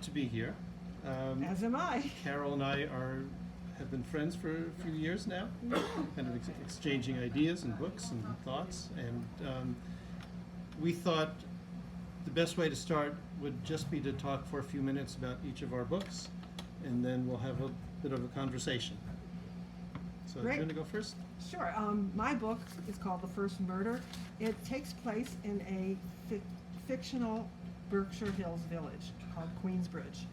to be here. As am I. Carol and I have been friends for a few years now, kind of exchanging ideas and books and thoughts. And we thought the best way to start would just be to talk for a few minutes about each of our books, and then we'll have a bit of a conversation. So Great. you're going to go first? Sure. My book is called The First Murder. It takes place in a fictional Berkshire Hills village called Queensbridge.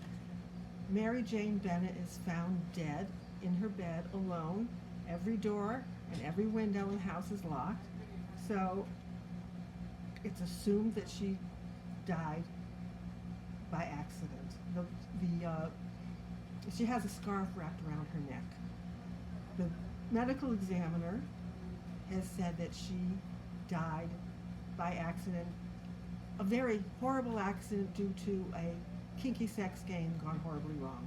Mary Jane Bennett is found dead in her bed alone. Every door and every window in the house is locked. So it's assumed that she died by accident. She has a scarf wrapped around her neck. The medical examiner has said that she died by accident, a very horrible accident due to a kinky sex game gone horribly wrong.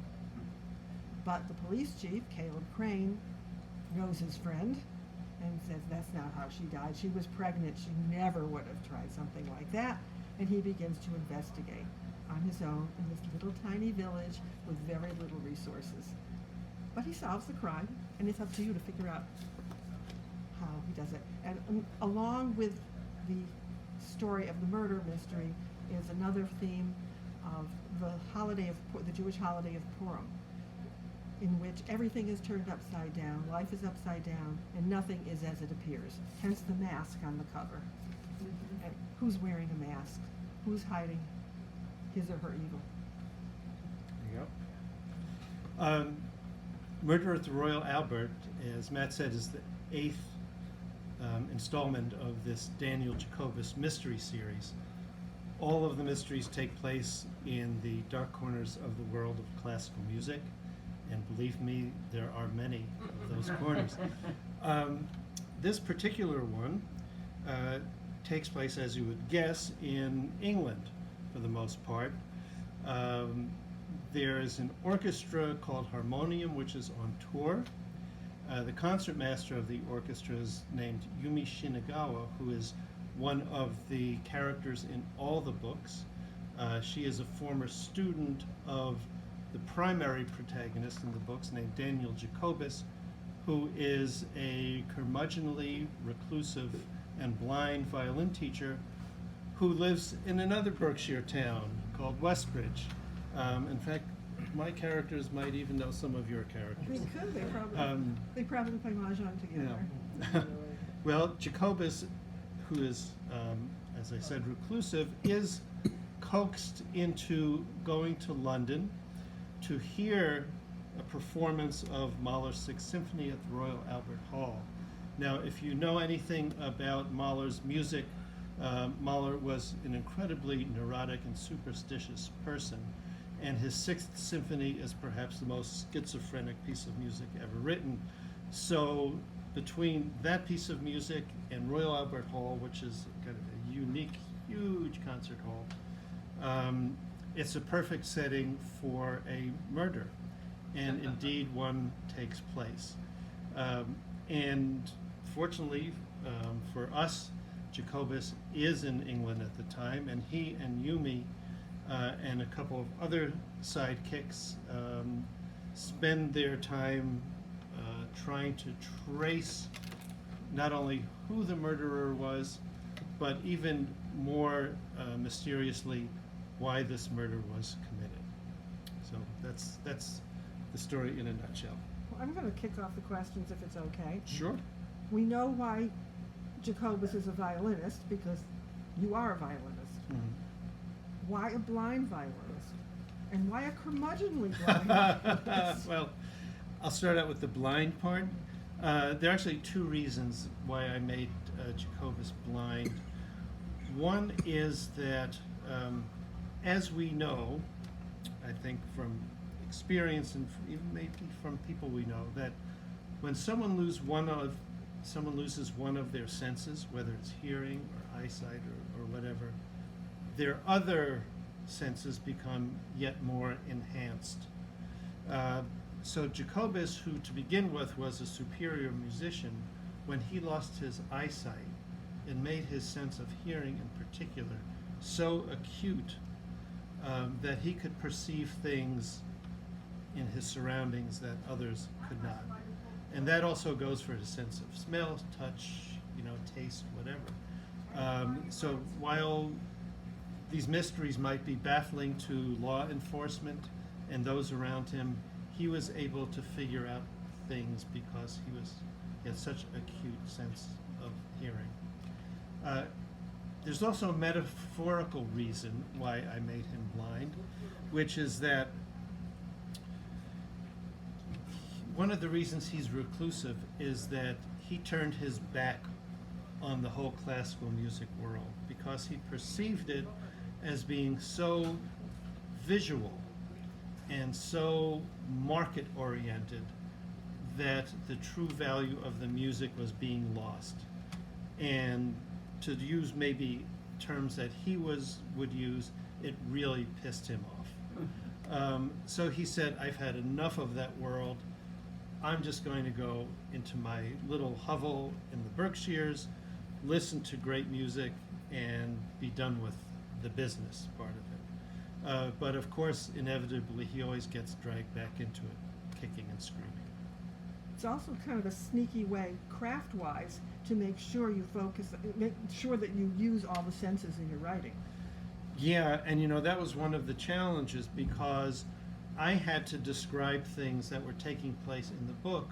But the police chief, Caleb Crane, knows his friend and says that's not how she died. She was pregnant. She never would have tried something like that. And he begins to investigate on his own in this little tiny village with very little resources. But he solves the crime, and it's up to you to figure out how he does it. And along with the story of the murder mystery is another theme of the Jewish holiday of Purim, in which everything is turned upside down, life is upside down, and nothing is as it appears. Hence the mask on the cover. And who's wearing a mask? Who's hiding his or her evil? There you go. Murder at the Royal Albert, as Matt said, is the 8th installment of this Daniel Jacobus mystery series. All of the mysteries take place in the dark corners of the world of classical music, and believe me, there are many of those corners. This particular one takes place, as you would guess, in England for the most part. There is an orchestra called Harmonium, which is on tour. The concertmaster of the orchestra is named Yumi Shinagawa, who is one of the characters in all the books. She is a former student of the primary protagonist in the books, named Daniel Jacobus, who is a curmudgeonly, reclusive, and blind violin teacher who lives in another Berkshire town called Westbridge. In fact, my characters might even know some of your characters. They could. They probably play mahjong together. Yeah. Well, Jacobus, who is, as I said, reclusive, is coaxed into going to London to hear a performance of Mahler's Sixth Symphony at the Royal Albert Hall. Now, if you know anything about Mahler's music, Mahler was an incredibly neurotic and superstitious person, and his Sixth Symphony is perhaps the most schizophrenic piece of music ever written. So between that piece of music and Royal Albert Hall, which is kind of a unique, huge concert hall, it's a perfect setting for a murder, and indeed one takes place. And fortunately for us, Jacobus is in England at the time, and he and Yumi and a couple of other sidekicks spend their time trying to trace not only who the murderer was, but even more mysteriously why this murder was committed. So that's the story in a nutshell. Well, I'm going to kick off the questions if it's okay. Sure. We know why Jacobus is a violinist, because you are a violinist. Mm-hmm. Why a blind violinist? And why a curmudgeonly blind violinist? Well, I'll start out with the blind part. There are actually two reasons why I made Jacobus blind. One is that, as we know, I think from experience and even maybe from people we know, that when someone loses one of their senses, whether it's hearing or eyesight or whatever, their other senses become yet more enhanced. So Jacobus, who to begin with was a superior musician, when he lost his eyesight, it made his sense of hearing in particular so acute that he could perceive things in his surroundings that others could not. And that also goes for his sense of smell, touch, taste, whatever. So while these mysteries might be baffling to law enforcement and those around him, he was able to figure out things because he had such acute sense of hearing. There's also a metaphorical reason why I made him blind, which is that one of the reasons he's reclusive is that he turned his back on the whole classical music world because he perceived it as being so visual and so market oriented that the true value of the music was being lost. And to use maybe terms that he would use, it really pissed him off. So he said, I've had enough of that world. I'm just going to go into my little hovel in the Berkshires, listen to great music, and be done with the business part of it. But of course, inevitably, he always gets dragged back into it, kicking and screaming. It's also kind of a sneaky way, craft-wise, to make sure you focus, make sure that you use all the senses in your writing. Yeah, and that was one of the challenges because I had to describe things that were taking place in the book,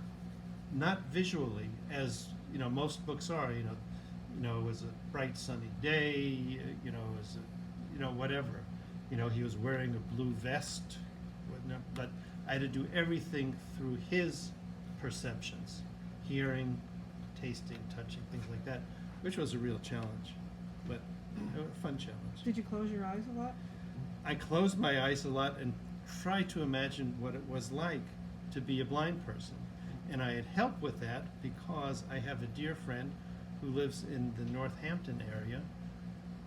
not visually, as most books are. It was a bright sunny day. It was whatever. He was wearing a blue vest, but I had to do everything through his perceptions, hearing, tasting, touching, things like that, which was a real challenge, but a fun challenge. Did you close your eyes a lot? I closed my eyes a lot and tried to imagine what it was like to be a blind person. And I had help with that because I have a dear friend who lives in the Northampton area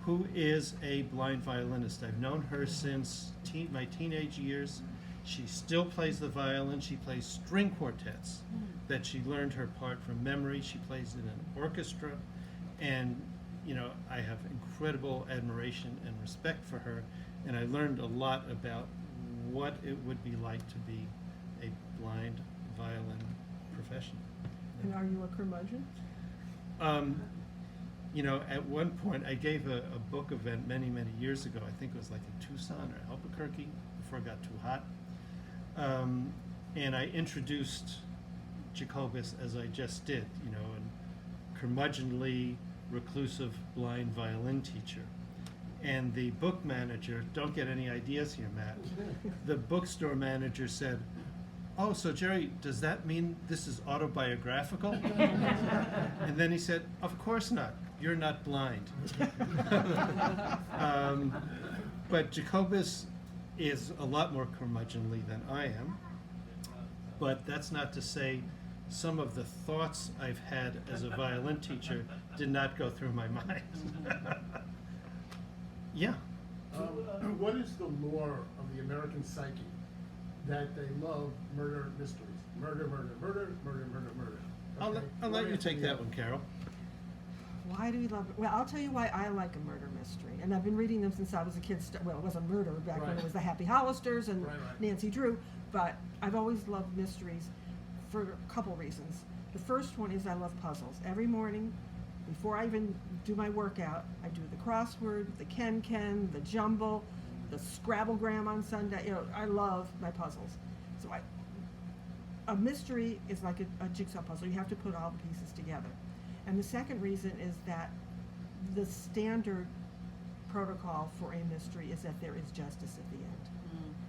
who is a blind violinist. I've known her since my teenage years. She still plays the violin. She plays string quartets that she learned her part from memory. She plays in an orchestra. And, I have incredible admiration and respect for her. And I learned a lot about what it would be like to be a blind violin professional. And are you a curmudgeon? At one point I gave a book event many, many years ago. I think it was like in Tucson or Albuquerque before it got too hot. And I introduced Jacobus as I just did, a curmudgeonly, reclusive, blind violin teacher. And the book manager, don't get any ideas here, Matt, the bookstore manager said, "Oh, so Jerry, does that mean this is autobiographical?" And then he said, "Of course not. You're not blind." But Jacobus is a lot more curmudgeonly than I am. But that's not to say some of the thoughts I've had as a violin teacher did not go through my mind. Yeah. What is the lore of the American psyche that they love murder mysteries? Murder, murder, murder, murder, murder, murder. Okay? I'll let you take that one, Carol. Why do we love it? Well, I'll tell you why I like a murder mystery. And I've been reading them since I was a kid. Well, it wasn't murder back when Right. it was the Happy Hollisters and Right, right. Nancy Drew. But I've always loved mysteries for a couple reasons. The first one is I love puzzles. Every morning, before I even do my workout, I do the crossword, the Ken, the jumble, the Scrabblegram on Sunday. I love my puzzles. So a mystery is like a jigsaw puzzle. You have to put all the pieces together. And the second reason is that the standard protocol for a mystery is that there is justice at the end.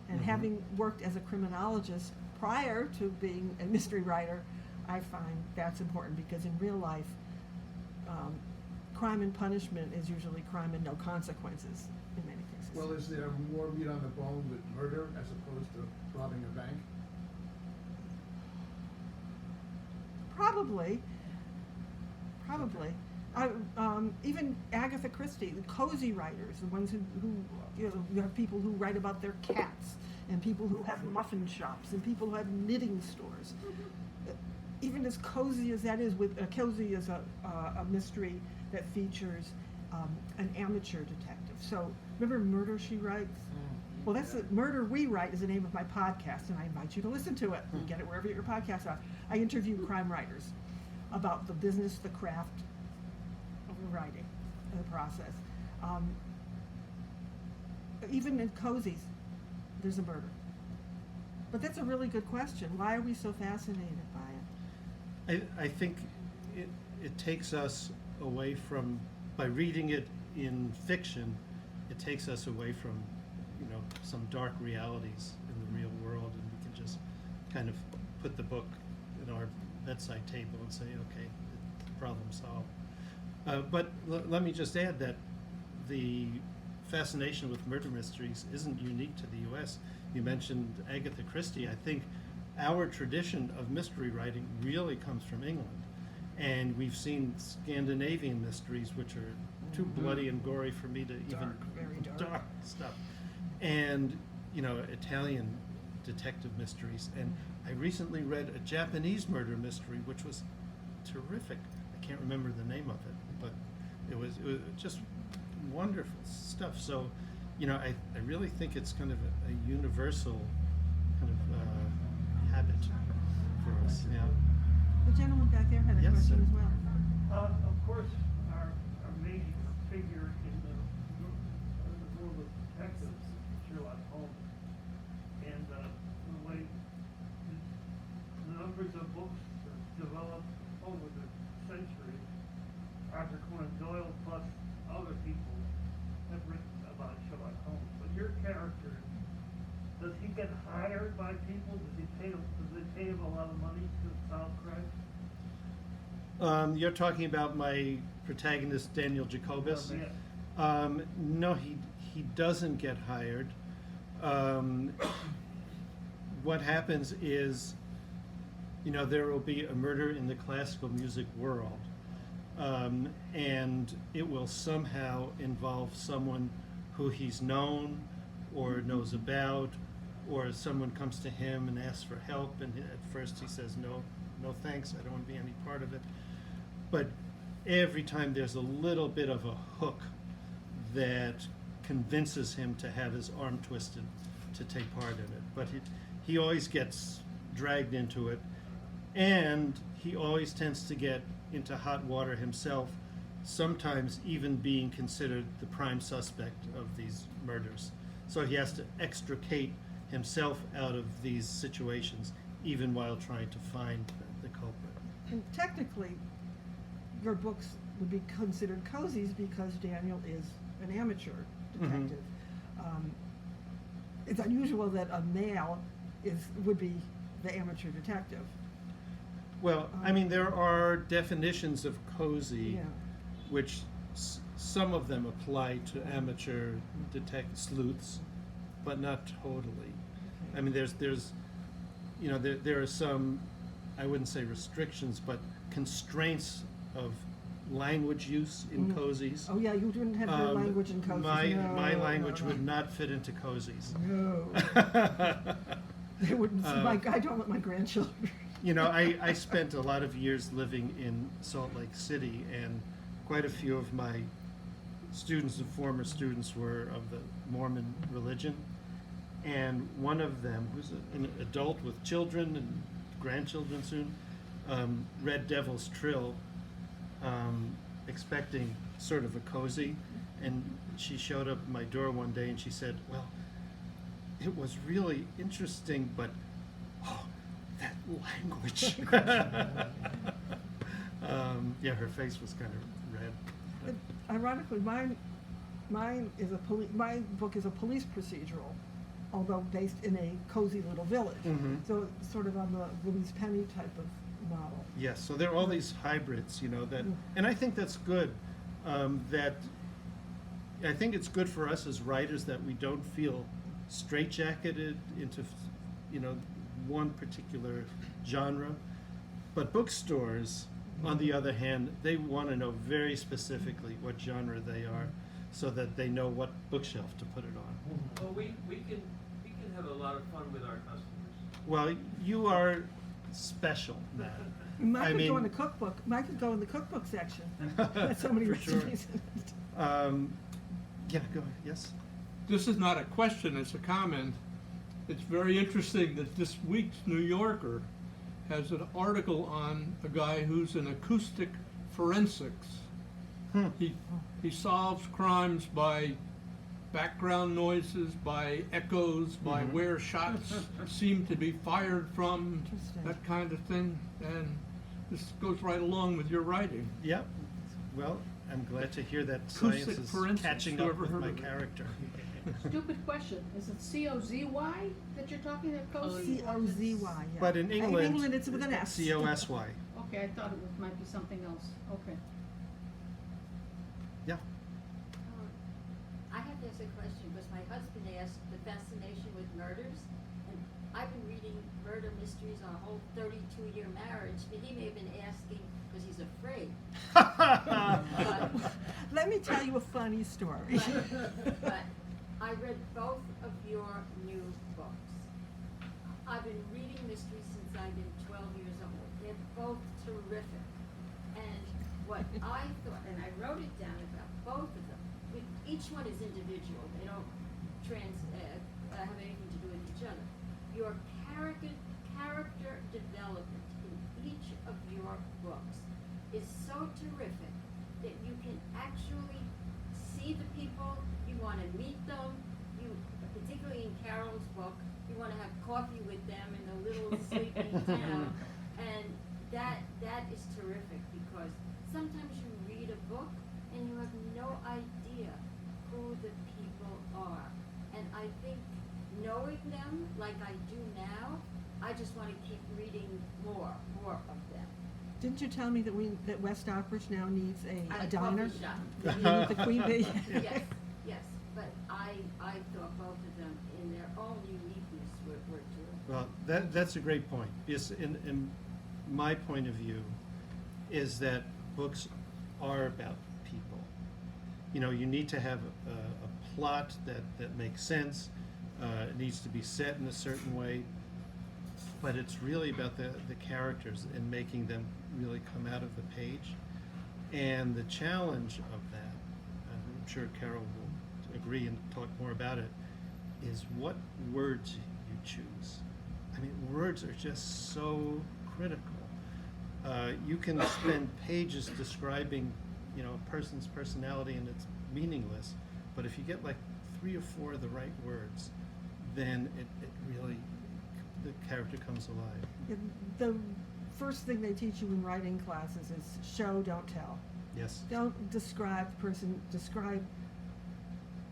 And having worked as a criminologist prior to being a mystery writer, I find that's important because in real life, crime and punishment is usually crime and no consequences in many cases. Well, is there more meat on the bone with murder as opposed to robbing a bank? Probably. Even Agatha Christie, the cozy writers, the ones who you have people who write about their cats, and people who have muffin shops, and people who have knitting stores. Even as cozy as that is, cozy is a mystery that features an amateur detective. So remember Murder, She Writes? Well, that's the Murder We Write is the name of my podcast, and I invite you to listen to it. You can get it wherever your podcasts are. I interview crime writers about the business, the craft of writing, and the process. Even in cozies, there's a murder. But that's a really good question. Why are we so fascinated by it? I think it takes us away from, by reading it in fiction, it takes us away from, some dark realities in the real world, and we can just kind of put the book in our bedside table and say, okay, problem solved. But let me just add that the fascination with murder mysteries isn't unique to the U.S. You mentioned Agatha Christie. I think our tradition of mystery writing really comes from England. And we've seen Scandinavian mysteries, which are too bloody and gory for me to even... Very dark. Stuff. And, Italian detective mysteries. And I recently read a Japanese murder mystery, which was terrific. I can't remember the name of it, but it was just wonderful stuff. So, I really think it's kind of a universal kind of habit for us. Yeah. The gentleman back there had a Yes, question sir. as well. Of course, our major figure in the world of detectives, Sherlock Holmes, and the way the numbers of books developed over the centuries, Arthur Conan Doyle plus other people have written about Sherlock Holmes. But your character, does he get hired by people? Does they pay him a lot of money to solve crimes? You're talking about my protagonist, Daniel Jacobus? Yeah. No, he doesn't get hired. What happens is, there will be a murder in the classical music world, and it will somehow involve someone who he's known or knows about, or someone comes to him and asks for help, and at first he says, no thanks, I don't want to be any part of it. But every time there's a little bit of a hook that convinces him to have his arm twisted to take part in it. But he always gets dragged into it, and he always tends to get into hot water himself, sometimes even being considered the prime suspect of these murders. So he has to extricate himself out of these situations, even while trying to find the culprit. And technically, your books would be considered cozies because Daniel is an amateur detective. It's unusual that a male would be the amateur detective. Well, there are definitions of cozy, Yeah. which some of them apply to amateur sleuths, but not totally. There are some, I wouldn't say restrictions, but constraints of language use in cozies. Oh yeah, you didn't have your language in cozies. My No, language no. would not fit into cozies. No. They wouldn't. I don't want my grandchildren. I spent a lot of years living in Salt Lake City, and quite a few of my students and former students were of the Mormon religion. And one of them, who's an adult with children and grandchildren soon, read Devil's Trill, expecting sort of a cozy. And she showed up at my door one day and she said, well, it was really interesting, but that language. Yeah, her face was kind of red. Ironically, mine is my book is a police procedural, although based in a cozy little village. Mhm. So it's sort of on the Louise Penny type of model. Yes, so there are all these hybrids, that, and I think that's good. I think it's good for us as writers that we don't feel straitjacketed into, one particular genre. But bookstores, on the other hand, they want to know very specifically what genre they are, so that they know what bookshelf to put it on. Well, we can have a lot of fun with our customers. Well, you are special, Matt. Mine could go in the cookbook. Mine could go in the cookbook section. There's so many For sure. recipes in it. Yeah, go ahead. Yes. this is not a question, it's a comment. It's very interesting that this week's New Yorker has an article on a guy who's an acoustic forensics. He solves crimes by background noises, by echoes, by where shots seem to be fired from, Interesting. that kind of thing. And this goes right along with your writing. Yep. Well, I'm glad to hear that science Acoustic is forensics, catching you up ever with heard my of it? character. Stupid question. Is it C-O-Z-Y that you're talking about? Cozy? C-O-Z-Y, yeah. But in England, In England, it's with an S. C-O-S-Y. Okay, I thought it might be something else. Okay. Yeah. I have to ask a question, because my husband asked the fascination with murders, and I've been reading murder mysteries our whole 32-year marriage, but he may have been asking because he's afraid. But, Let me tell you a funny story. but I read both of your new books. I've been reading mysteries since I've been 12 years old. They're both terrific. And what I thought, and I wrote it down about both of them, each one is individual. They don't have anything to do with each other. Your character development in each of your books is so terrific that you can actually see the people, you want to meet them, you, particularly in Carol's book, you want to have coffee with them in a little sleepy town, and that is terrific, because sometimes you read a book and you have no idea who the people are, and I think knowing them like I do now, I just want to keep reading more of them. Didn't you tell me that West Oxbridge now needs a A diner? coffee shop. You need the Queen Bee? Yes, but I thought both of them in their own uniqueness were terrific. Well, that's a great point. Yes, in my point of view, is that books are about people. You know, you need to have a plot that makes sense. It needs to be set in a certain way, but it's really about the characters and making them really come out of the page. And the challenge of that, I'm sure Carol will agree and talk more about it, is what words you choose. I mean, words are just so critical. You can spend pages describing, you know, a person's personality and it's meaningless, but if you get like 3 or 4 of the right words, then it really, the character comes alive. The first thing they teach you in writing classes is show, don't tell. Yes. Don't describe the person, describe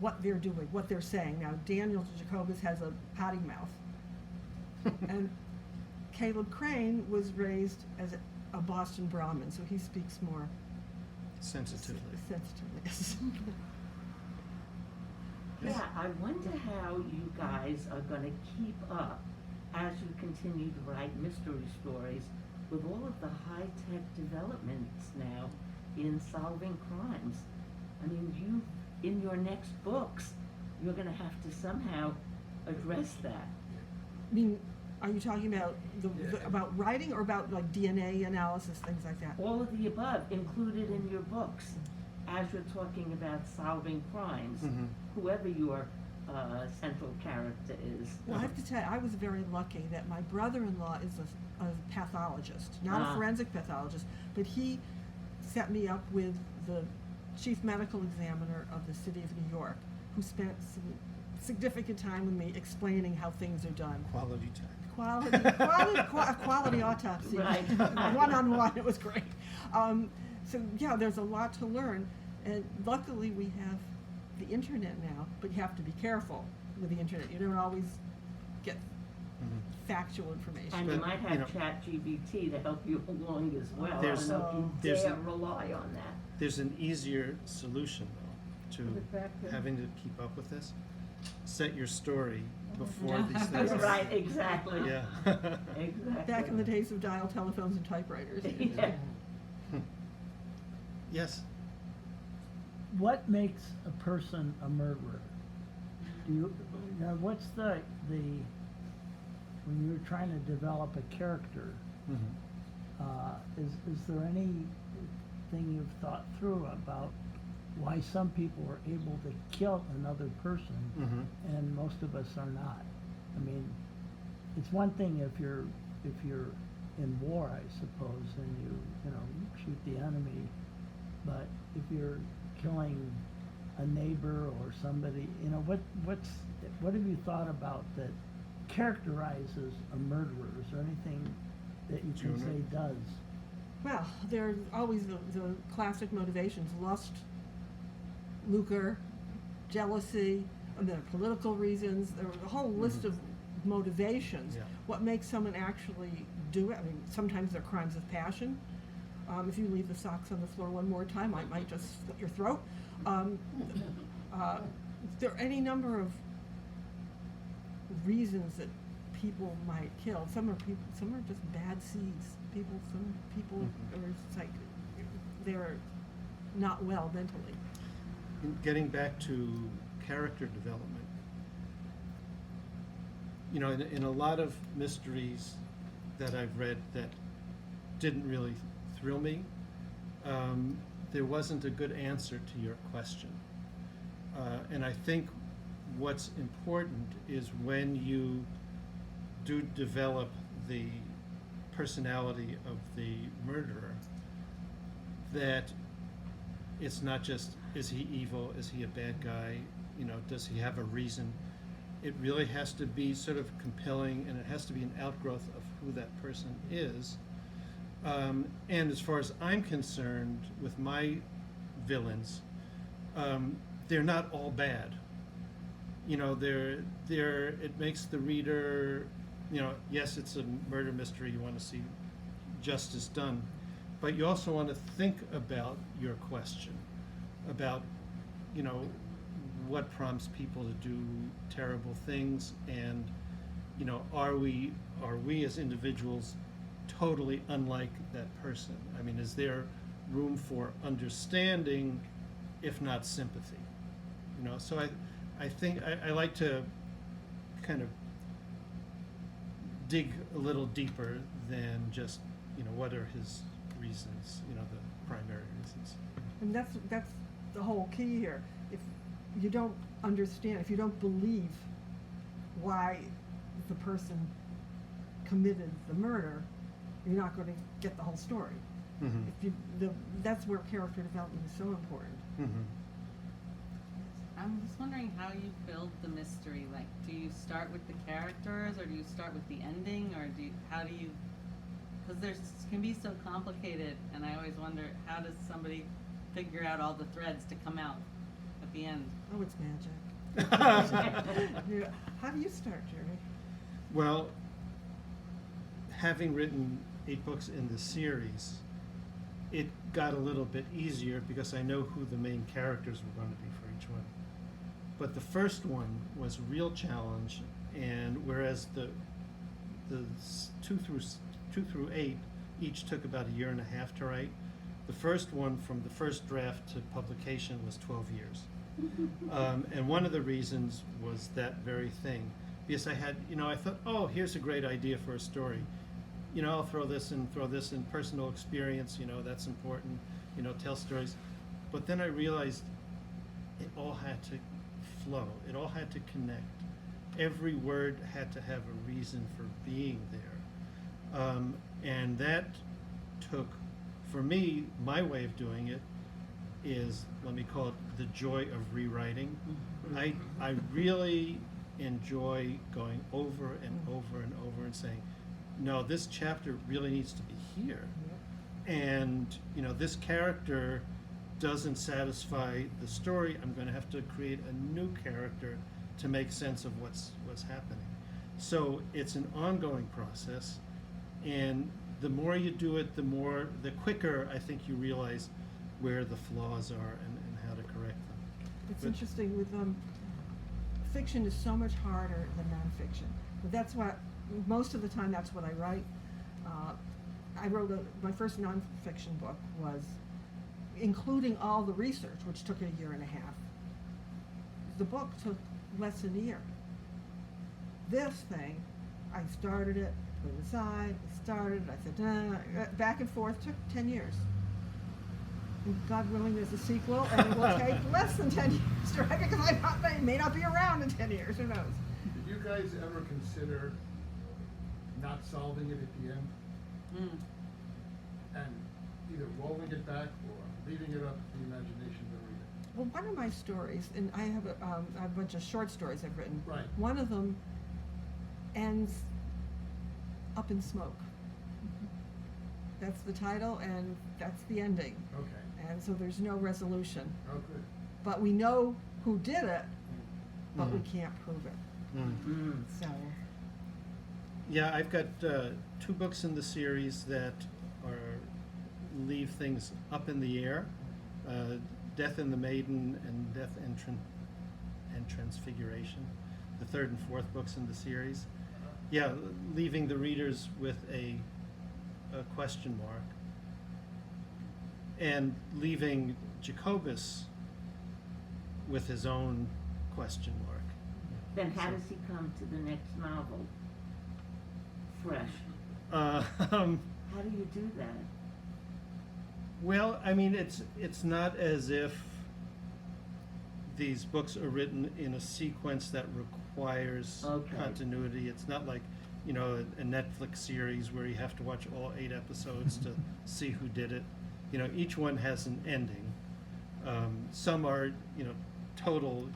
what they're doing, what they're saying. Now, Daniel Jacobus has a potty mouth. And Caleb Crane was raised as a Boston Brahmin, so he speaks more Sensitively. sensitively. Yeah, I wonder how you guys are gonna keep up as you continue to write mystery stories with all of the high-tech developments now in solving crimes. I mean, you, in your next books, you're gonna have to somehow address that. I mean, are you talking about about writing or about like DNA analysis, things like that? All of the above included in your books as you're talking about solving crimes, Mhm. whoever your central character is. Well, I have to tell you, I was very lucky that my brother-in-law is a pathologist, not a forensic pathologist, but he set me up with the chief medical examiner of the city of New York, who spent some significant time with me explaining how things are done. Quality time. Quality autopsy, Right. one-on-one, it was great. So yeah, there's a lot to learn, and luckily we have the internet now, but you have to be careful with the internet. You don't always get factual information. And you But, might you have know- ChatGPT to help you along as well. I There's- don't know if you there's- dare rely on that. There's an easier solution though to But back then- having to keep up with this. Set your story before these things. Right, exactly. Yeah. Exactly. Back in the days of dial telephones and typewriters. Yeah. Yes. What makes a person a murderer? Do you, now what's the, when you're trying to develop a character, Mhm. is there anything you've thought through about why some people are able to kill another person Mhm. and most of us are not. I mean, it's one thing if you're in war, I suppose, and you know, shoot the enemy, but if you're killing a neighbor or somebody, you know, what have you thought about that characterizes a murderer? Is there anything that you can Jonah? say does? Well, there's always the classic motivations: lust, lucre, jealousy, and there are political reasons. There was a whole list of motivations. Yeah. What makes someone actually do it? I mean, sometimes they're crimes of passion. If you leave the socks on the floor one more time, I might just slit your throat. There are any number of reasons that people might kill. Some are just bad seeds. Some people are like they're not well mentally. Getting back to character development, you know, in a lot of mysteries that I've read that didn't really thrill me, there wasn't a good answer to your question. And I think what's important is when you do develop the personality of the murderer, that it's not just, is he evil, is he a bad guy, you know, does he have a reason? It really has to be sort of compelling, and it has to be an outgrowth of who that person is. And as far as I'm concerned, with my villains, they're not all bad. You know, it makes the reader, you know, yes, it's a murder mystery, you want to see justice done, but you also want to think about your question, about, you know, what prompts people to do terrible things, and, you know, are we as individuals totally unlike that person? I mean, is there room for understanding, if not sympathy? You know, so I think I like to kind of dig a little deeper than just, you know, what are his reasons, you know, the primary reasons. And that's the whole key here. If you don't understand, if you don't believe why the person committed the murder, you're not going to get the whole story. Mm-hmm. If that's where character development is so important. Mm-hmm. I'm just wondering how you build the mystery. Like, do you start with the characters, or do you start with the ending, or how do you? Because there's can be so complicated, and I always wonder, how does somebody figure out all the threads to come out at the end? Oh, it's magic. Yeah. How do you start, Jerry? Well, having written 8 books in the series, it got a little bit easier because I know who the main characters were going to be for each one. But the first one was a real challenge, and whereas the 2 through 8 each took about 1.5 years to write, the first one from the first draft to publication was 12 years. And one of the reasons was that very thing. Because I had, you know, I thought, oh, here's a great idea for a story. You know, I'll throw this in personal experience, you know, that's important, you know, tell stories. But then I realized it all had to flow. It all had to connect. Every word had to have a reason for being there. And that took, for me, my way of doing it is, let me call it the joy of rewriting. I really enjoy going over and over and over and saying, no, this chapter really needs to be here. And, you know, this character doesn't satisfy the story. I'm going to have to create a new character to make sense of what's happening. So it's an ongoing process, and the more you do it, the quicker I think you realize where the flaws are and how to correct them. It's But- interesting with fiction is so much harder than nonfiction. But that's what most of the time that's what I write. I wrote my first nonfiction book was including all the research, which took 1.5 years. The book took less than a year. This thing, I started it, put it aside, I said, back and forth, took 10 years. God willing, there's a sequel, and it will take less than 10 years to write because I may not be around in 10 years. Who knows? Did you guys ever consider not solving it at the end Mm. and either rolling it back or leaving it up to the imagination of the reader? Well, one of my stories, and I have a bunch of short stories I've written. Right. One of them ends up in smoke. That's the title, and that's the ending. Okay. And so there's no resolution. Oh, good. But we know who did it, but we Mhm. can't prove it. Mm. So, Yeah, I've got 2 books in the series that are leave things up in the air. Death in the Maiden and Death and Transfiguration, the 3rd and 4th books in the series. Yeah, leaving the readers with a question mark, and leaving Jacobus with his own question mark. Then how So- does he come to the next novel? Fresh. Um, How do you do that? Well, I mean, it's not as if these books are written in a sequence that requires Okay. continuity. It's not like, you know, a Netflix series where you have to watch all 8 episodes to see who did it. You know, each one has an ending. Some are, you know, total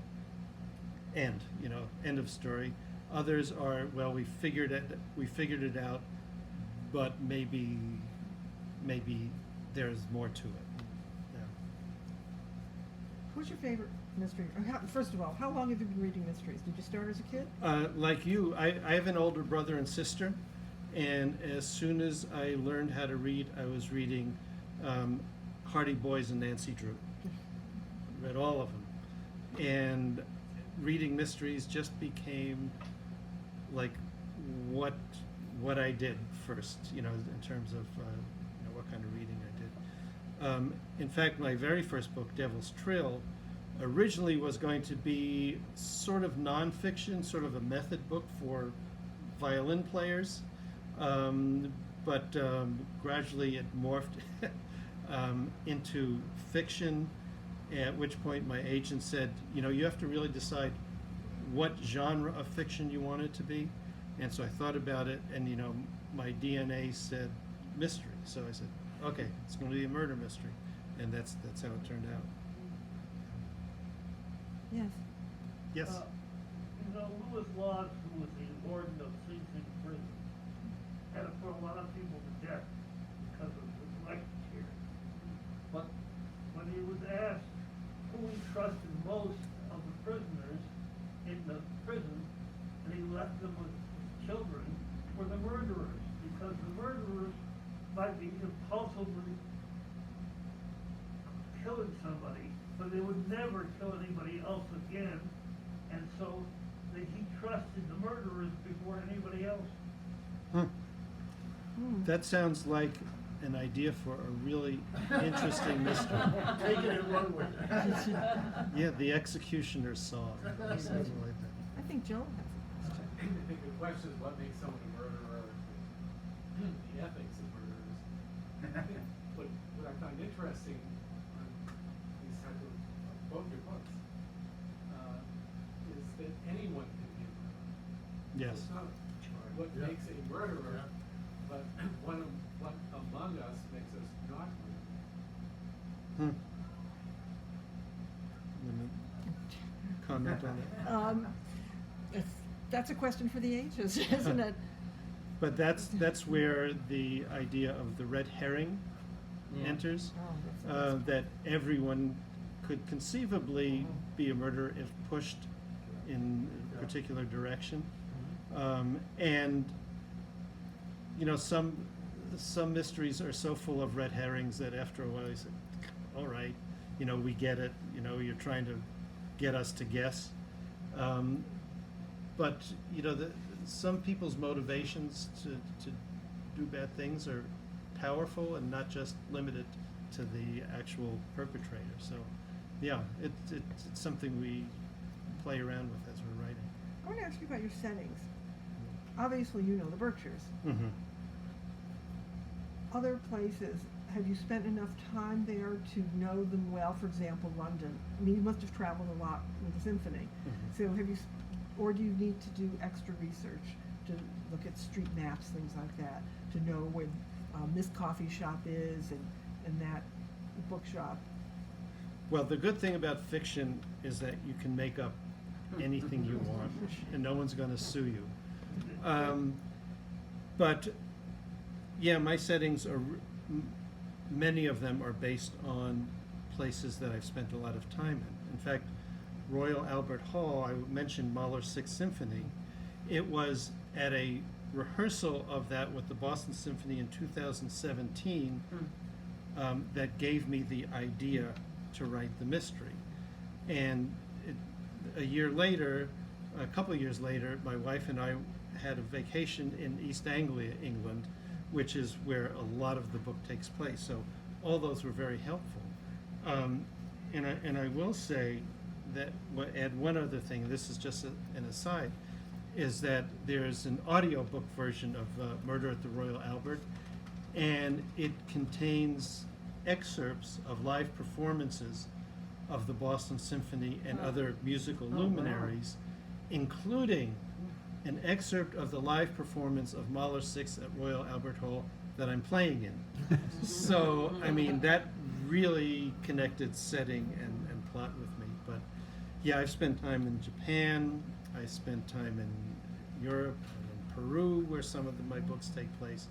end, you know, end of story. Others are, well, we figured it out, but maybe there's more to it. Yeah. who's your favorite mystery? First of all, how long have you been reading mysteries? Did you start as a kid? Like you, I have an older brother and sister, and as soon as I learned how to read, I was reading Hardy Boys and Nancy Drew. Read all of them, and reading mysteries just became like what I did first, you know, in terms of you know, what kind of reading I did. In fact, my very first book, Devil's Trill, originally was going to be sort of nonfiction, sort of a method book for violin players, but gradually it morphed into fiction, at which point my agent said, you know, you have to really decide what genre of fiction you want it to be. And so I thought about it, and, you know, my DNA said mystery. So I said, okay, it's going to be a murder mystery. And that's how it turned out. Yes. Yes? You know, Lewis Lodge, who was the warden of Sing Sing prison, had to put a lot of people to death because of his lectures here. But when he was asked who he trusted most of the prisoners in the prison, and he left them with children, were the murderers, because the murderers might be impulsively killing somebody, but they would never kill anybody else again, and so he trusted the murderers before anybody else. Huh. That sounds like an idea for a really interesting mystery. Take it and run with it. Yeah, the executioner's song. Something like that. I think Joel has a question. I think the question is what makes someone a murderer, the ethics of murderers. I think what I find interesting on these type of both your books is that anyone can be a murderer. Yes. It's not what Yeah. makes a murderer, Yeah. but what among us makes us not murderers. Hmm. Comment on it. That's a question for the ages, isn't it? But that's where the idea of the red herring enters. Oh, that's That everyone could conceivably be a murderer if pushed in a particular direction. And you know, some mysteries are so full of red herrings that after a while you say, all right, you know, we get it, you know, you're trying to get us to guess. But you know, some people's motivations to do bad things are powerful and not just limited to the actual perpetrator. So yeah, it's something we play around with as we're writing. I want to ask you about your settings. Obviously, you know the Berkshires. Mm-hmm. other places, have you spent enough time there to know them well? For example, London. I mean, you must have traveled a lot with the symphony. Mhm. So have you, or do you need to do extra research to look at street maps, things like that, to know where this coffee shop is and that bookshop? Well, the good thing about fiction is that you can make up anything you want, and no one's going to sue you. But yeah, my settings are many of them are based on places that I've spent a lot of time in. In fact, Royal Albert Hall, I mentioned Mahler's Sixth Symphony. It was at a rehearsal of that with the Boston Symphony in 2017 that gave me the idea to write the mystery. And a year later, a couple of years later, my wife and I had a vacation in East Anglia, England, which is where a lot of the book takes place. So all those were very helpful. And I will say that, add one other thing, this is just an aside, is that there's an audiobook version of Murder at the Royal Albert, and it contains excerpts of live performances of the Boston Symphony and other musical luminaries, including an excerpt of the live performance of Mahler's Sixth at Royal Albert Hall that I'm playing in. So, I mean, that really connected setting and plot with me. But yeah, I've spent time in Japan, I spent time in Europe, and in Peru, where some of my books take place.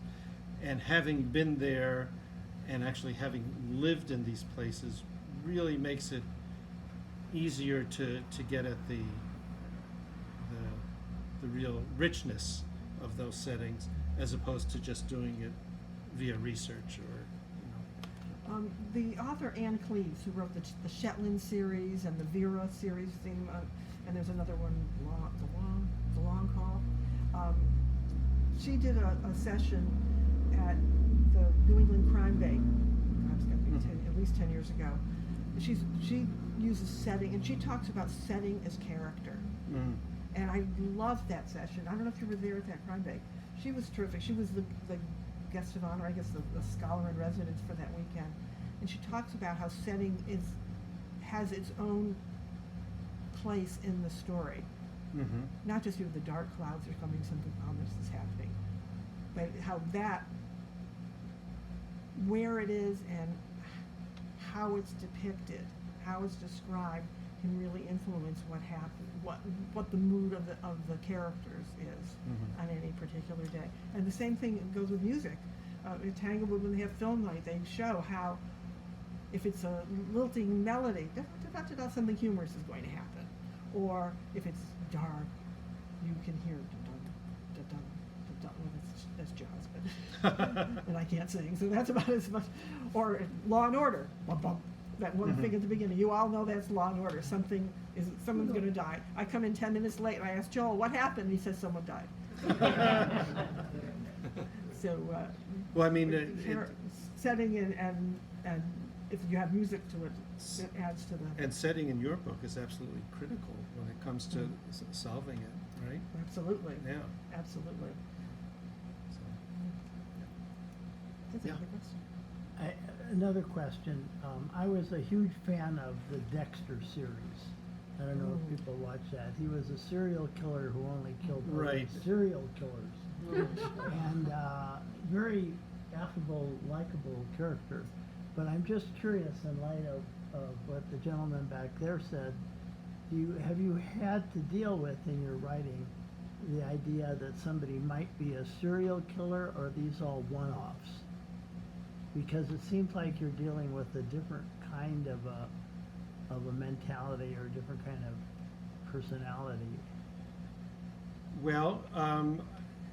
And having been there and actually having lived in these places really makes it easier to get at the real richness of those settings, as opposed to just doing it via research or, you know. The author Anne Cleves, who wrote the Shetland series and the Vera series theme, and there's another one, The Long Call. She did a session at the New England Crime Bay. It's got to be at least 10 years ago. She uses setting, and she talks about setting as character. Mm. And I loved that session. I don't know if you were there at that Crime Day. She was terrific. She was the guest of honor, I guess the scholar in residence for that weekend. And she talks about how setting has its own place in the story. Mm-hmm. Not just the dark clouds are coming, something ominous is happening, but how that, where it is and how it's depicted, how it's described, can really influence what happened, what the mood of the characters is on any particular day. And the same thing goes with music. In Tanglewood, when they have film night, they show how if it's a lilting melody, something humorous is going to happen. Or if it's dark, you can hear dun-dun, dun-dun. Well, that's jazz, but and I can't sing, so that's about as much. Or Law and Order, bum, bum. That one thing at the beginning, you all know that's Law and Order. Someone's going to die. I come in 10 minutes late and I ask Joel, what happened? And he says someone died. So, Well, I mean, setting and if you have music to it, it adds to the. and setting in your book is absolutely critical when it comes to solving it, right? Absolutely. Yeah. Absolutely. So, That's Yeah. another question. Another question. I was a huge fan of the Dexter series. I don't know if people watch that. He was a serial killer who only killed other Right. serial killers. And very affable, likable character. But I'm just curious, in light of what the gentleman back there said, have you had to deal with in your writing the idea that somebody might be a serial killer, or are these all one-offs? Because it seems like you're dealing with a different kind of a mentality or a different kind of personality. Well,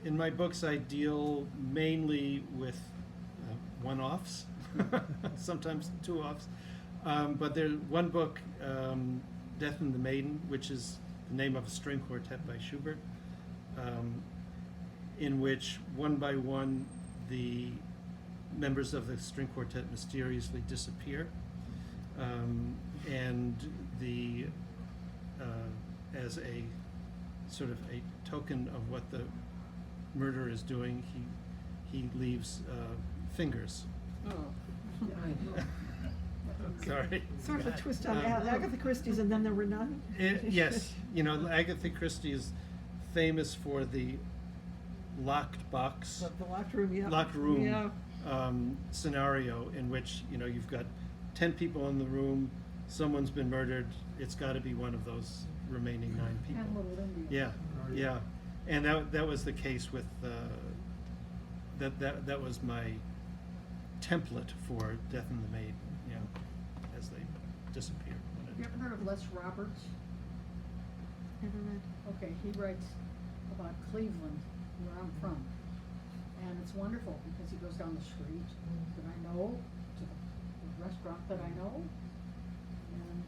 in my books, I deal mainly with one-offs, sometimes two-offs. But there's one book, Death and the Maiden, which is the name of a string quartet by Schubert, in which one by one the members of the string quartet mysteriously disappear, and as a sort of a token of what the murderer is doing, he leaves fingers. Oh. Sorry. Sort of a twist on Uh, Agatha Christie's and then there were none. Yes, you know, Agatha Christie is famous for the locked box, The locked room, yeah. locked room Yeah. scenario in which, you know, you've got 10 people in the room, someone's been murdered, it's got to be one of those remaining 9 people. And Little India. Yeah, yeah, and that was the case with that was my template for Death and the Maid, you know, as they disappear. You ever heard of Les Roberts? Never read. Okay, he writes about Cleveland, where I'm from. And it's wonderful because he goes down the street that I know, to the restaurant that I know. And,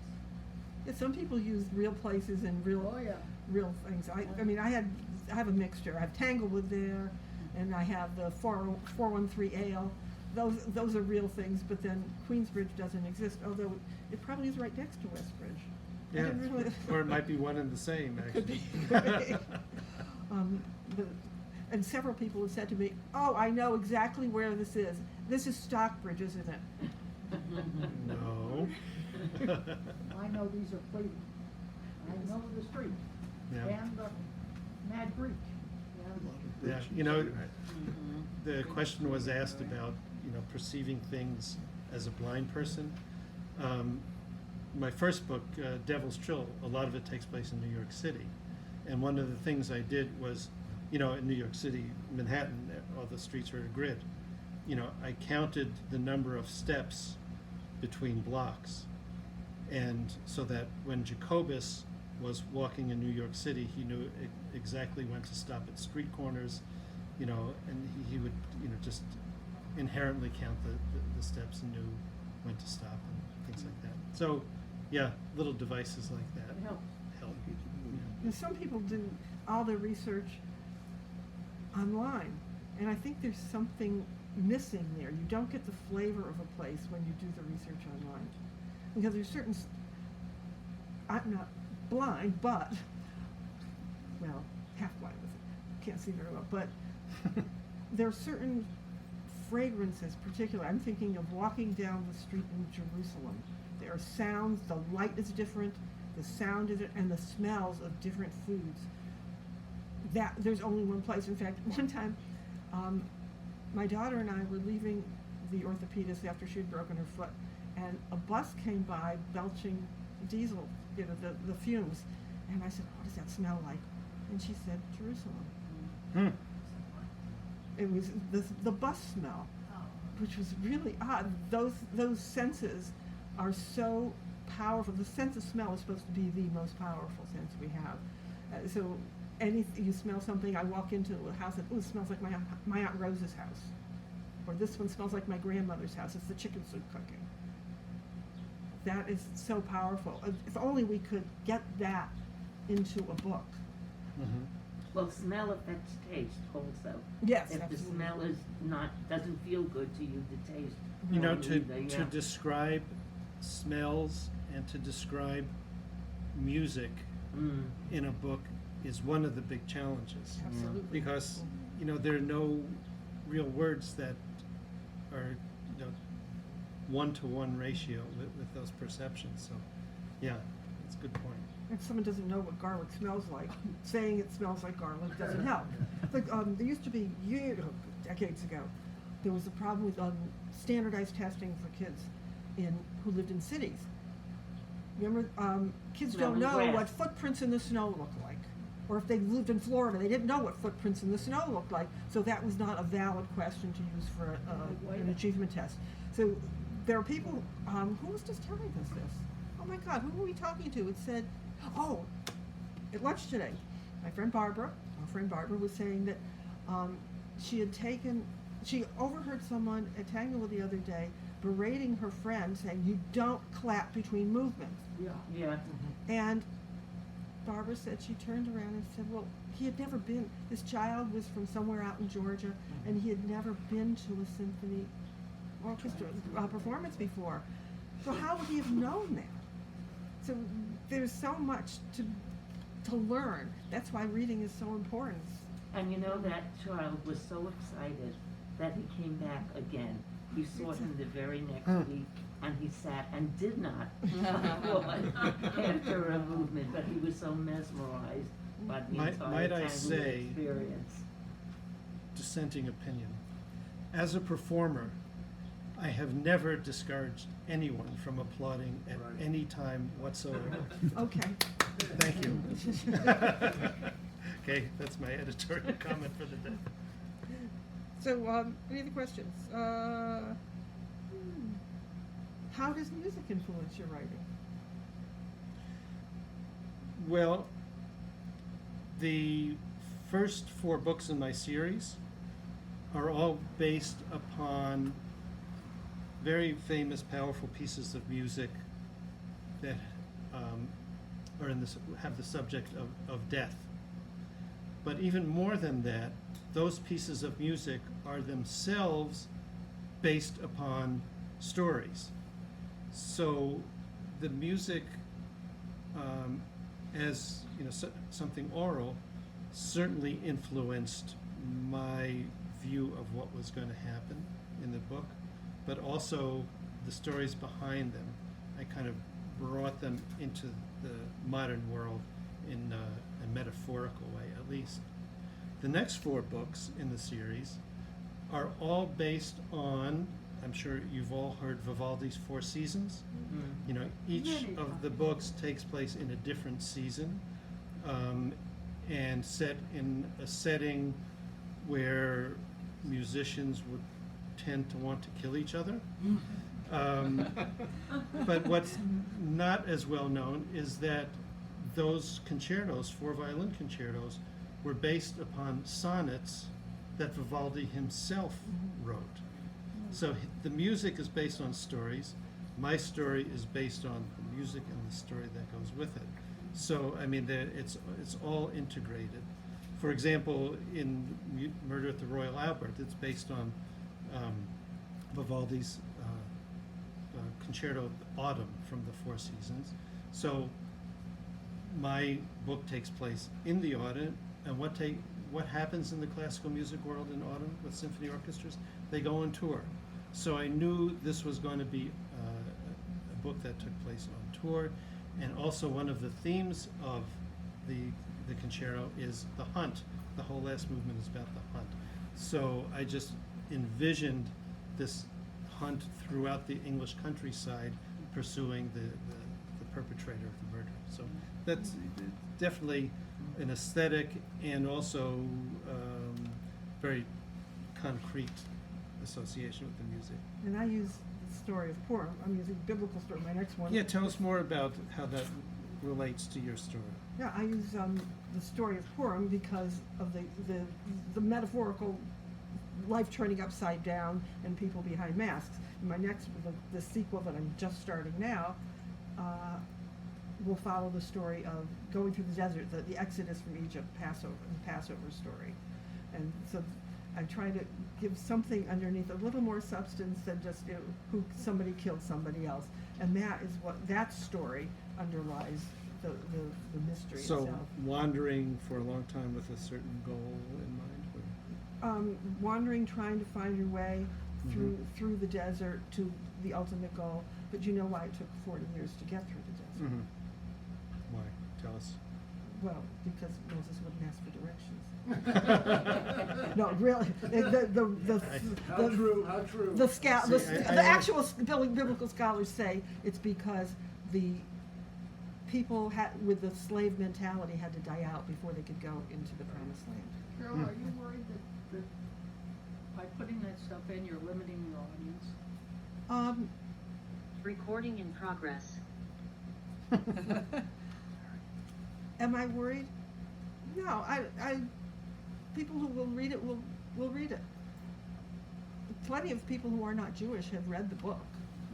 Yeah, some people use real places and real, oh yeah. real things. I mean, I have a mixture. I have Tanglewood there, and I have the 413 Ale. Those are real things, but then Queensbridge doesn't exist, although it probably is right next to Westbridge. I Yeah, didn't realize- or it might be one and the same, Could be. actually. And several people have said to me, "Oh, I know exactly where this is. This is Stockbridge, isn't it?" No. I know these are Cleveland. I know the street. Yeah. And Mad Creek. And Yeah, you know, the question was asked about, you know, perceiving things as a blind person. My first book, Devil's Trill, a lot of it takes place in New York City. And one of the things I did was, you know, in New York City, Manhattan, all the streets are a grid. You know, I counted the number of steps between blocks. And so that when Jacobus was walking in New York City, he knew exactly when to stop at street corners, you know, and he would, you know, just inherently count the steps and knew when to stop and things like that. So, yeah, little devices like that It helps. help. And some people do all their research online, and I think there's something missing there. You don't get the flavor of a place when you do the research online, because there's certain. I'm not blind, but well, half blind with it. Can't see very well, but there are certain fragrances, particularly. I'm thinking of walking down the street in Jerusalem. There are sounds. The light is different. The sound is, and the smells of different foods. That there's only one place. In fact, one time, my daughter and I were leaving the orthopedist after she had broken her foot, and a bus came by belching diesel, you know, the fumes, and I said, "What does that smell like?" And she said, "Jerusalem." Hmm. It was the bus smell, which was really odd. Those senses are so powerful. The sense of smell is supposed to be the most powerful sense we have. So you smell something, I walk into a house and, ooh, it smells like my Aunt Rose's house. Or this one smells like my grandmother's house. It's the chicken soup cooking. That is so powerful. If only we could get that into a book. Mhm. Well, smell affects taste also. Yes, If the absolutely. smell is doesn't feel good to you, the taste. You know, won't to either, yeah. describe smells and to describe music Mm. in a book is one of the big challenges. Absolutely. Because, you know, there are no real words that are, you know, 1-to-1 ratio with those perceptions. So, yeah, that's a good point. If someone doesn't know what garlic smells like, saying it smells like garlic doesn't help. Like, there used to be decades ago, there was a problem with standardized testing for kids who lived in cities. Remember, kids don't Smelling know grass. what footprints in the snow look like. Or if they lived in Florida, they didn't know what footprints in the snow looked like. So that was not a valid question to use for an achievement test. So there are people, who was just telling us this? Oh my God, who were we talking to? It said, oh, at lunch today, our friend Barbara was saying that she overheard someone at Tanglewood the other day berating her friend, saying, "You don't clap between movements." Yeah. Yeah. And Barbara said she turned around and said, well, this child was from somewhere out in Georgia, and he had never been to a symphony orchestra performance before. So how would he have known that? So there's so much to learn. That's why reading is so important. And you know, that child was so excited that he came back again. You saw him the very next week, and he sat and did not applaud after a movement, but he was so mesmerized by the entire Might I tango say- experience. Dissenting opinion. As a performer, I have never discouraged anyone from applauding at Right. any time whatsoever. Okay. Thank you. Okay, that's my editorial comment for the day. So, any other questions? How does music influence your writing? Well, the first 4 books in my series are all based upon very famous, powerful pieces of music that are have the subject of death. But even more than that, those pieces of music are themselves based upon stories. So the music, as something oral, certainly influenced my view of what was going to happen in the book, but also the stories behind them. I kind of brought them into the modern world in a metaphorical way, at least. The next 4 books in the series are all based on, I'm sure you've all heard Vivaldi's 4 Seasons. You know, each Really of the books takes place in a different season, and set in a setting where musicians would tend to want to kill each other. But what's not as well known is that those concertos, 4 violin concertos, were based upon sonnets that Vivaldi himself wrote. So the music is based on stories. My story is based on the music and the story that goes with it. So I mean, it's all integrated. For example, in Murder at the Royal Albert, it's based on Vivaldi's concerto Autumn from the 4 Seasons. So my book takes place in the autumn, and what happens in the classical music world in autumn with symphony orchestras? They go on tour. So I knew this was going to be a book that took place on tour, and also one of the themes of the concerto is the hunt. The whole last movement is about the hunt. So I just envisioned this hunt throughout the English countryside, pursuing the perpetrator of the murder. So that's definitely an aesthetic and also very concrete association with the music. And I use the story of Purim. I'm using biblical story. My next one. Yeah, tell us more about how that relates to your story. Yeah, I use the story of Purim because of the metaphorical life turning upside down and people behind masks. And my next, the sequel that I'm just starting now, will follow the story of going through the desert, the Exodus from Egypt, the Passover story. And so I'm trying to give something underneath, a little more substance than just who somebody killed somebody else. And that is what that story underlies the mystery So itself. wandering for a long time with a certain goal in mind? Wandering, trying to find your way through the desert to the ultimate goal. But you know why it took 40 years to get through the desert? Why? Tell us. Well, because Moses wouldn't ask for directions. No, really. How true, how true. The actual biblical scholars say it's because the people with the slave mentality had to die out before they could go into the promised land. Carol, are you worried that by putting that stuff in, you're limiting your audience? Recording in progress. Am I worried? No, I people who will read it will read it. Plenty of people who are not Jewish have read the book.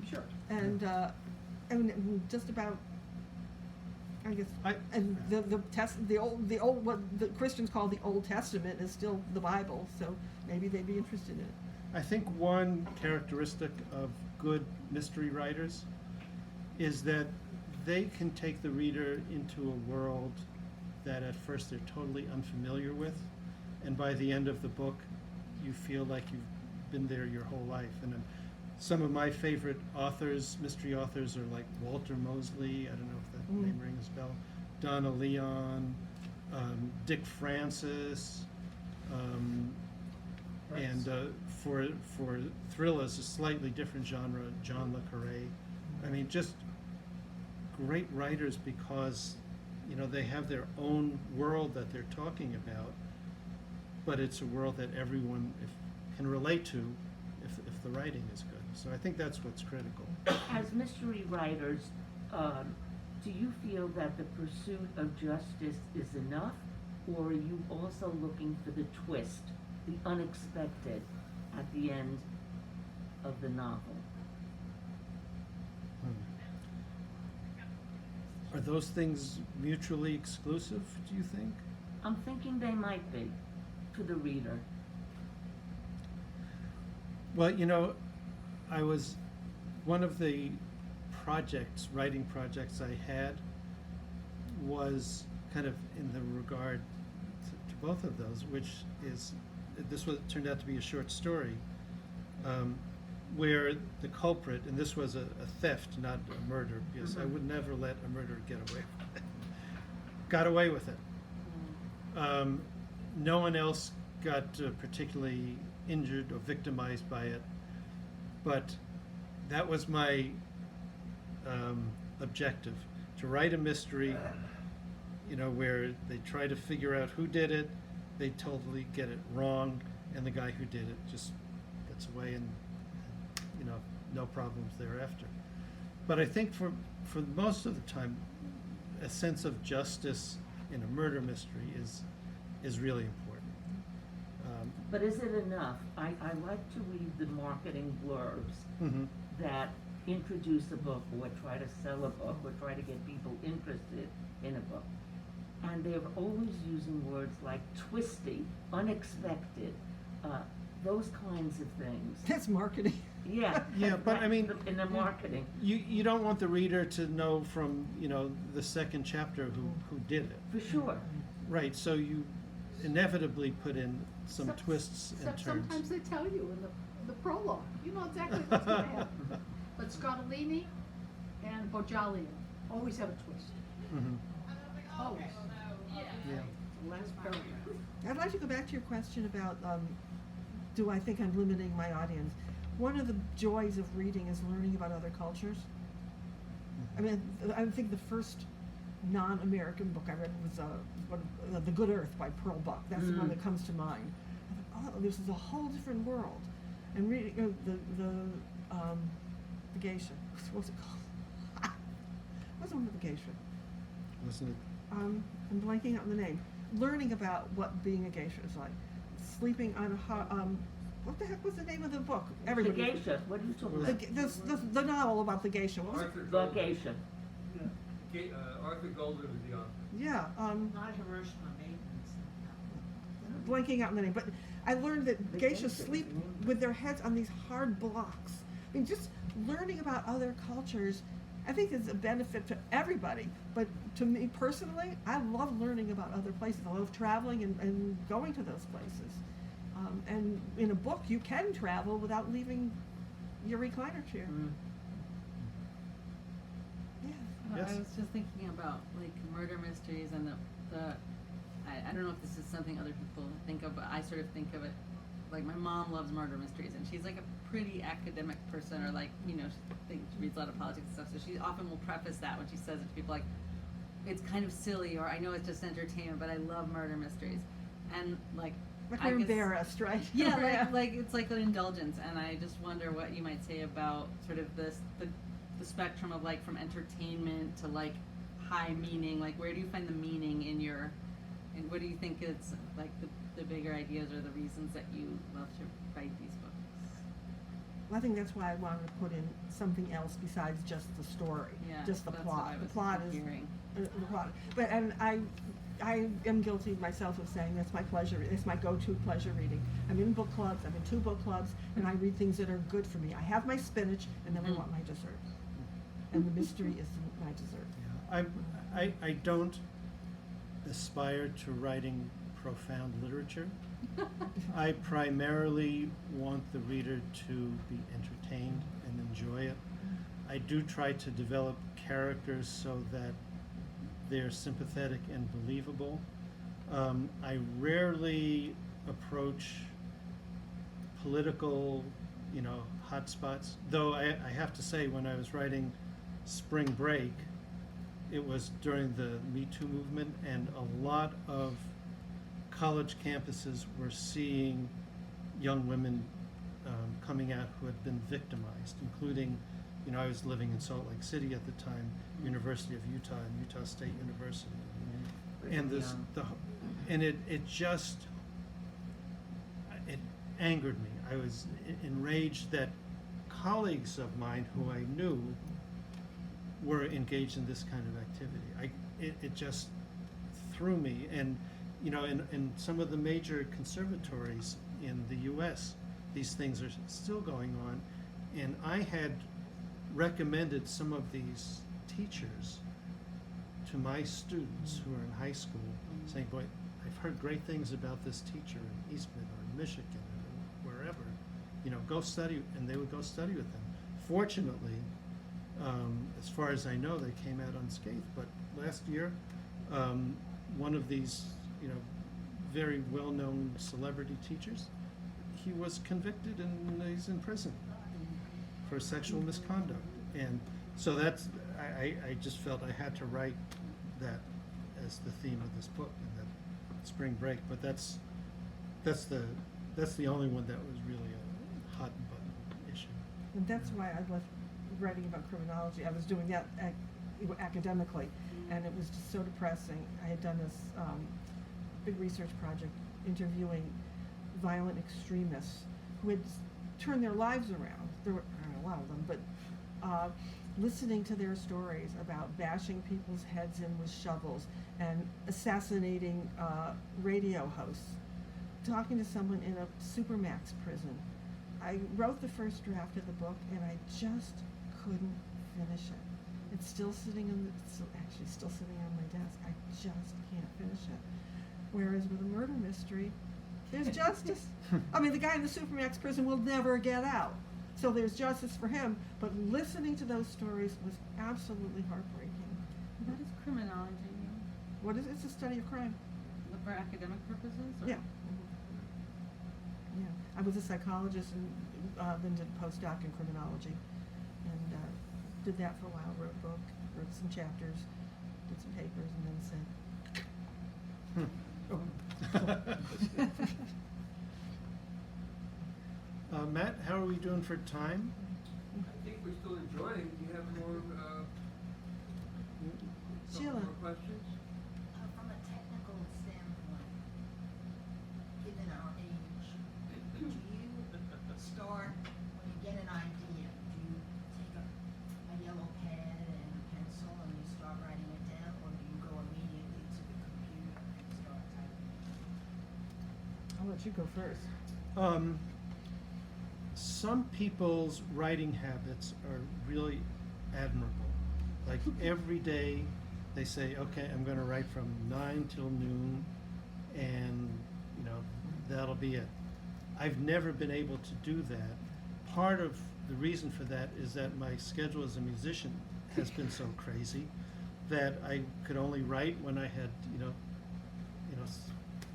Sure. And I mean, just about, I guess, and the old what the Christians call the Old Testament is still the Bible, so maybe they'd be interested in it. I think one characteristic of good mystery writers is that they can take the reader into a world that at first they're totally unfamiliar with, and by the end of the book you feel like you've been there your whole life. And some of my favorite authors, mystery authors, are like Walter Mosley. I don't know if that name rings a bell. Donna Leon, Dick Francis, and for thrillers, a slightly different genre, John le Carré. I mean, just great writers because, you know, they have their own world that they're talking about, but it's a world that everyone can relate to if the writing is good. So I think that's what's critical. As mystery writers, do you feel that the pursuit of justice is enough, or are you also looking for the twist, the unexpected, at the end of the novel? Are those things mutually exclusive, do you think? I'm thinking they might be, to the reader. Well, you know, one of the writing projects I had was kind of in the regard to both of those, which is, turned out to be a short story, where the culprit, and this was a theft, not a murder, because I would never let a murderer get away with it. Got away with it. No one else got particularly injured or victimized by it, but that was my objective, to write a mystery, you know, where they try to figure out who did it, they totally get it wrong, and the guy who did it just gets away, and you know, no problems thereafter. But I think for most of the time, a sense of justice in a murder mystery is really important. But is it enough? I like to read the marketing blurbs that introduce a book, or try to sell a book, or try to get people interested in a book. And they're always using words like twisty, unexpected, those kinds of things. That's marketing. Yeah. Yeah, but I mean, in the marketing. You don't want the reader to know from, you know, the second chapter who did it. For sure. Right, so you inevitably put in some twists and Except turns. sometimes they tell you in the prologue, you know exactly what's gonna happen. But Scottolini and Bojalian always have a twist. Always. Yeah. The last paragraph. I'd like to go back to your question about, do I think I'm limiting my audience? One of the joys of reading is learning about other cultures. I mean, I think the first non-American book I read was The Good Earth by Pearl Buck. That's the one that comes to mind. I thought, oh, this is a whole different world. And reading the geisha. What's it called? What's the one with the geisha? Wasn't it? I'm blanking out on the name. Learning about what being a geisha is like. Sleeping on a what the heck was the name of the book? Everybody. The geisha, what are you talking about? The novel about the geisha. What was it? Arthur The Golden. geisha. Arthur Golden was the author. Yeah. Not Hiroshima Maidens. Blanking out on the name, but I learned that The geishas geisha sleep is named- with their heads on these hard blocks. I mean, just learning about other cultures, I think is a benefit to everybody. But to me personally, I love learning about other places. I love traveling and going to those places. And in a book, you can travel without leaving your recliner chair. Yeah. Yes. I was just thinking about like murder mysteries and I don't know if this is something other people think of, but I sort of think of it like my mom loves murder mysteries, and she's like a pretty academic person, or like, you know, she reads a lot of politics and stuff, so she often will preface that when she says it to people, like, it's kind of silly, or I know it's just entertainment, but I love murder mysteries. And like Like we're embarrassed, right? yeah, like it's like an indulgence, and I just wonder what you might say about sort of the spectrum of like from entertainment to like high meaning. Like, where do you find the meaning in your, and what do you think is like the bigger ideas or the reasons that you love to write these books? Well, I think that's why I wanted to put in something else besides just the story, Yeah, just the that's plot. what I The was plot is hearing. the plot. But and I am guilty myself of saying that's my pleasure. It's my go-to pleasure reading. I'm in book clubs. I'm in 2 book clubs, and I read things that are good for me. I have my spinach, and then I want my dessert. And the mystery is my dessert. I don't aspire to writing profound literature. I primarily want the reader to be entertained and enjoy it. I do try to develop characters so that they're sympathetic and believable. I rarely approach political, hotspots. Though I have to say, when I was writing Spring Break, it was during the Me Too movement, and a lot of college campuses were seeing young women coming out who had been victimized, including, I was living in Salt Lake City at the time, University of Utah and Utah State University. And it angered me. I was enraged that colleagues of mine who I knew were engaged in this kind of activity. It just threw me. And in some of the major conservatories in the U.S., these things are still going on. And I had recommended some of these teachers to my students who are in high school, saying, boy, I've heard great things about this teacher in Eastman or in Michigan or wherever. Go study, and they would go study with them. Fortunately, as far as I know, they came out unscathed. But last year, one of these, very well-known celebrity teachers, he was convicted and he's in prison for sexual misconduct. And so that's, I just felt I had to write that as the theme of this book, and that Spring Break. But that's the only one that was really a hot button issue. And that's why I left writing about criminology. I was doing that academically, and it was just so depressing. I had done this big research project interviewing violent extremists who had turned their lives around. There were a lot of them, but listening to their stories about bashing people's heads in with shovels and assassinating radio hosts, talking to someone in a supermax prison. I wrote the first draft of the book, and I just couldn't finish it. It's still sitting still sitting on my desk. I just can't finish it. Whereas with a murder mystery, there's justice. I mean, the guy in the supermax prison will never get out. So there's justice for him, but listening to those stories was absolutely heartbreaking. What does criminology mean? What is it? It's a study of crime. For academic purposes? Or? Yeah. Yeah. I was a psychologist and then did a postdoc in criminology, and did that for a while. Wrote a book, wrote some chapters, did some papers, and then said, Matt, how are we doing for time? I think we're still enjoying. Do you have more, Sheila. more questions? From a technical standpoint, given our age, do you start, when you get an idea, do you take a yellow pad and a pencil and you start writing it down, or do you go immediately to the computer and start typing? I'll let you go first. Some people's writing habits are really admirable. Like every day they say, okay, I'm going to write from 9 till noon, and that'll be it. I've never been able to do that. Part of the reason for that is that my schedule as a musician has been so crazy that I could only write when I had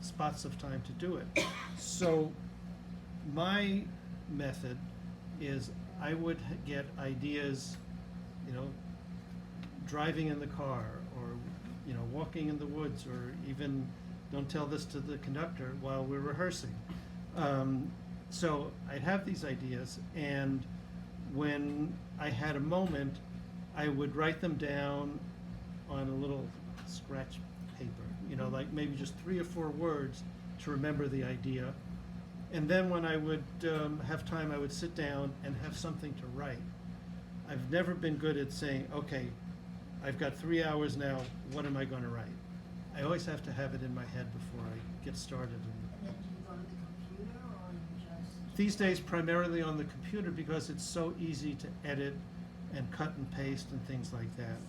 spots of time to do it. So my method is I would get ideas, driving in the car, or walking in the woods, or even don't tell this to the conductor while we're rehearsing. So I'd have these ideas, and when I had a moment, I would write them down on a little scratch paper, like maybe just 3 or 4 words to remember the idea. And then when I would have time, I would sit down and have something to write. I've never been good at saying, okay, I've got 3 hours now, what am I going to write? I always have to have it in my head before I get started. And then do you go to the computer, or you just? These days, primarily on the computer, because it's so easy to edit and cut and paste and things like that.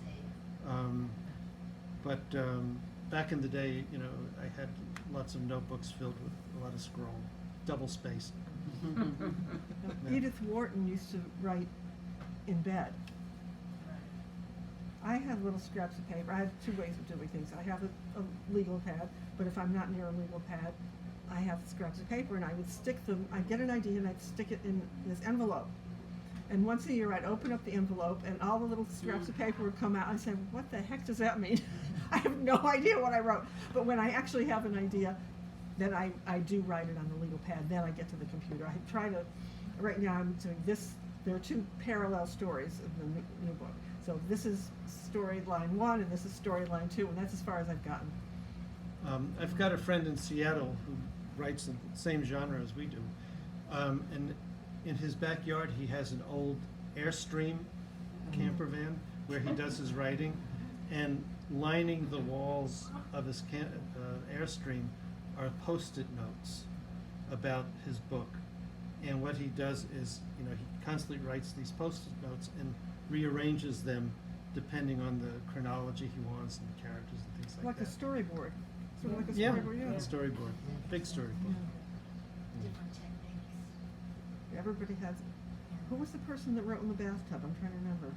But back in the day, I had lots of notebooks filled with a lot of scroll, double spaced. Edith Wharton used to write in bed. I have little scraps of paper. I have two ways of doing things. I have a legal pad, but if I'm not near a legal pad, I have scraps of paper, and I would stick them, I'd get an idea and I'd stick it in this envelope. And once a year I'd open up the envelope and all the little scraps of paper would come out. I said, what the heck does that mean? I have no idea what I wrote. But when I actually have an idea, then I do write it on the legal pad. Then I get to the computer. I try to, right now I'm doing this, there are two parallel stories of the new book. So this is storyline 1 and this is storyline 2, and that's as far as I've gotten. I've got a friend in Seattle who writes in the same genre as we do. And in his backyard, he has an old Airstream camper van where he does his writing, and lining the walls of his Airstream are Post-it notes about his book. And what he does is, you know, he constantly writes these Post-it notes and rearranges them depending on the chronology he wants and the characters and things like Like that. a storyboard. Sort of like a Yeah, storyboard, yeah. storyboard, big storyboard. Different techniques. Everybody has. Who was the person that wrote in the bathtub? I'm trying to remember.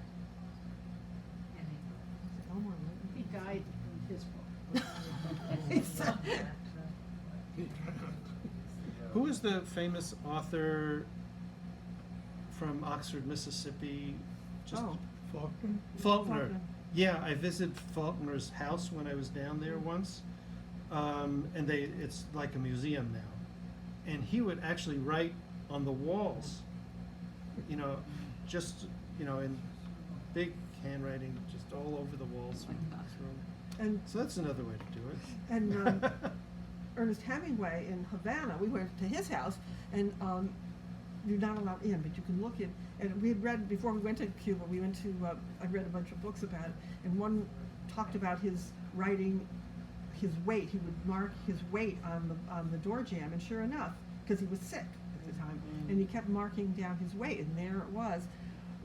Was it Elmore Linton? He died in his book. Who is the famous author from Oxford, Mississippi? Just Oh. Faulkner? Faulkner. Faulkner. Yeah, I visited Faulkner's house when I was down there once, and it's like a museum now. And he would actually write on the walls, you know, just, you know, in big handwriting, just all over the walls of this room. And So that's another way to do it. And Ernest Hemingway in Havana, we went to his house, and you're not allowed in, but you can look in. And we had read, before we went to Cuba, we went to, I read a bunch of books about it, and one talked about his writing, his weight. He would mark his weight on the door jamb, and sure enough, because he was sick at the time, and he kept marking down his weight, and there it was.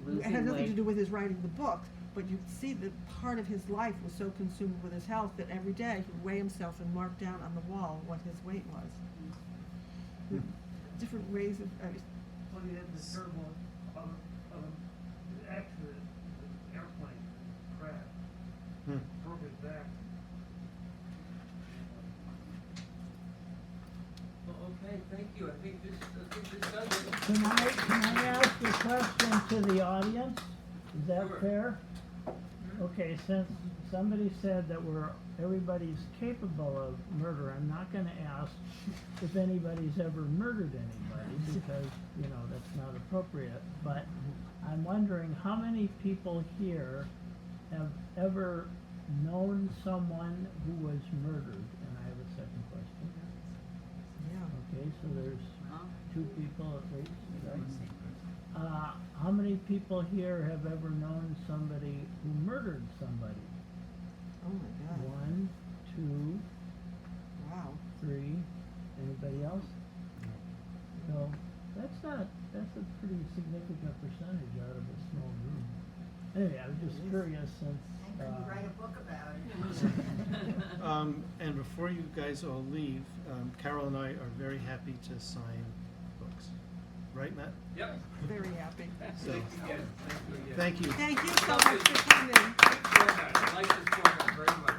It had Losing nothing to weight. do with his writing the book, but you see that part of his life was so consumed with his health that every day he would weigh himself and mark down on the wall what his weight was. Different ways of, Well, he had this terrible accident, the airplane crashed, broke his back. Well, okay, thank you. I think this does it. Can I ask a question to the audience? Is that Sure. fair? Okay, since somebody said that everybody's capable of murder, I'm not gonna ask if anybody's ever murdered anybody, because, you know, that's not appropriate. But I'm wondering how many people here have ever known someone who was murdered? And I have a second question. yeah. Okay, so there's 2 people at least, right? How many people here have ever known somebody who murdered somebody? Oh my God. 1, 2, Wow. 3. Anybody else? No. That's a pretty significant percentage out of a small group. Anyway, I was just curious since. And could you write a book about it? And before you guys all leave, Carol and I are very happy to sign books. Right, Matt? Yep. Very happy. So, Thanks again. Thank you again. thank you. Thank you so much for coming. Thanks for that. I like this program very much.